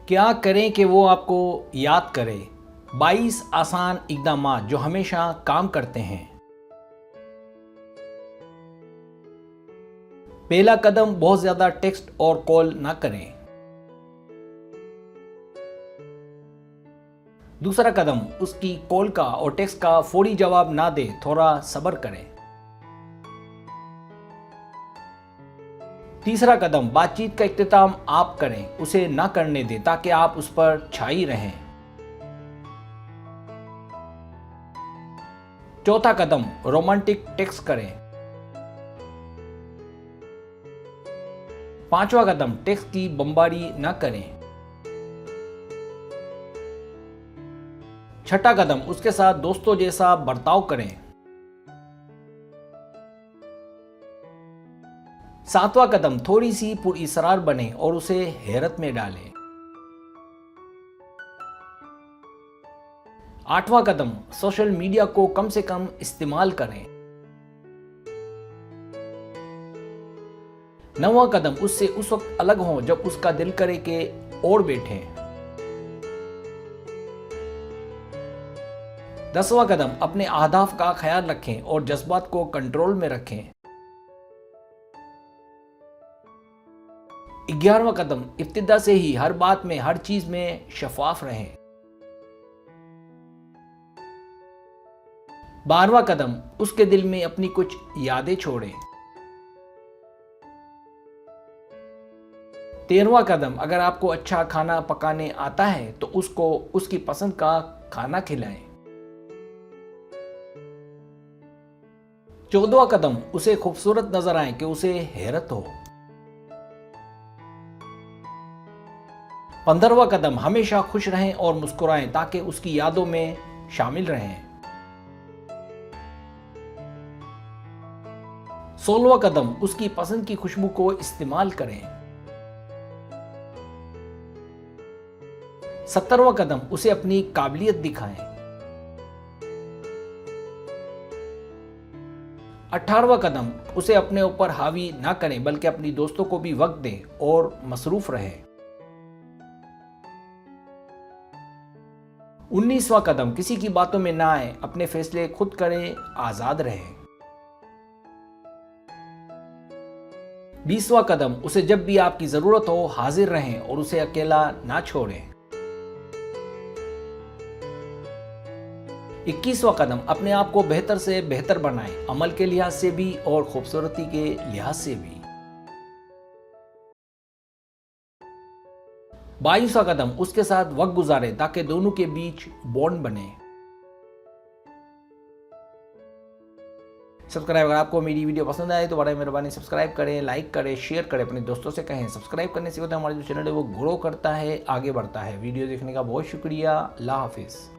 क्या करें कि वो आपको याद करे? 22 आसान इक़दामात जो हमेशा काम करते हैं। पहला कदम, बहुत ज़्यादा टेक्स्ट और कॉल ना करें। दूसरा कदम, उसकी कॉल का और टेक्स्ट का फौरी जवाब ना दे, थोड़ा सब्र करें। तीसरा कदम, बातचीत का इख्तिताम आप करें, उसे ना करने दें ताकि आप उस पर छाई रहें। चौथा कदम, रोमांटिक टेक्स्ट करें। पांचवा कदम, टेक्स्ट की बमबारी ना करें। छठा कदम, उसके साथ दोस्तों जैसा बर्ताव करें। सातवां कदम, थोड़ी सी पुरइसरार बने और उसे हैरत में डालें। आठवां कदम, सोशल मीडिया को कम से कम इस्तेमाल करें। नौवां कदम, उससे उस वक्त अलग हों जब उसका दिल करे कि और बैठें। 10वां कदम, अपने अहदाफ का ख्याल रखें और जज्बात को कंट्रोल में रखें। 11वां कदम, इब्तिदा से ही हर बात में, हर चीज में शफाफ रहें। 12वां कदम, उसके दिल में अपनी कुछ यादें छोड़ें। 13वां कदम, अगर आपको अच्छा खाना पकाने आता है तो उसको उसकी पसंद का खाना खिलाएं। 14वां कदम, उसे खूबसूरत नजर आए कि उसे हैरत हो। 15वां कदम, हमेशा खुश रहें और मुस्कुराएं ताकि उसकी यादों में शामिल रहें। 16वां कदम, उसकी पसंद की खुशबू को इस्तेमाल करें। 17वां कदम, उसे अपनी काबिलियत दिखाएं। 18वां कदम, उसे अपने ऊपर हावी ना करें बल्कि अपनी दोस्तों को भी वक्त दें और मसरूफ रहें। 19वां कदम, किसी की बातों में ना आए, अपने फैसले खुद करें, आजाद रहें। 20वां कदम, उसे जब भी आपकी जरूरत हो हाजिर रहें और उसे अकेला ना छोड़ें। 21वां कदम, अपने आप को बेहतर से बेहतर बनाएं, अमल के लिहाज से भी और खूबसूरती के लिहाज से भी। 22वां कदम, उसके साथ वक्त गुजारें ताकि दोनों के बीच बॉन्ड बने। सब्सक्राइब, अगर आपको मेरी वीडियो पसंद आए तो बड़ा मेहरबानी सब्सक्राइब करें, लाइक करें, शेयर करें, अपने दोस्तों से कहें। सब्सक्राइब करने से होता है हमारा जो चैनल है वो ग्रो करता है, आगे बढ़ता है। वीडियो देखने का बहुत शुक्रिया। अल्लाह हाफिज़।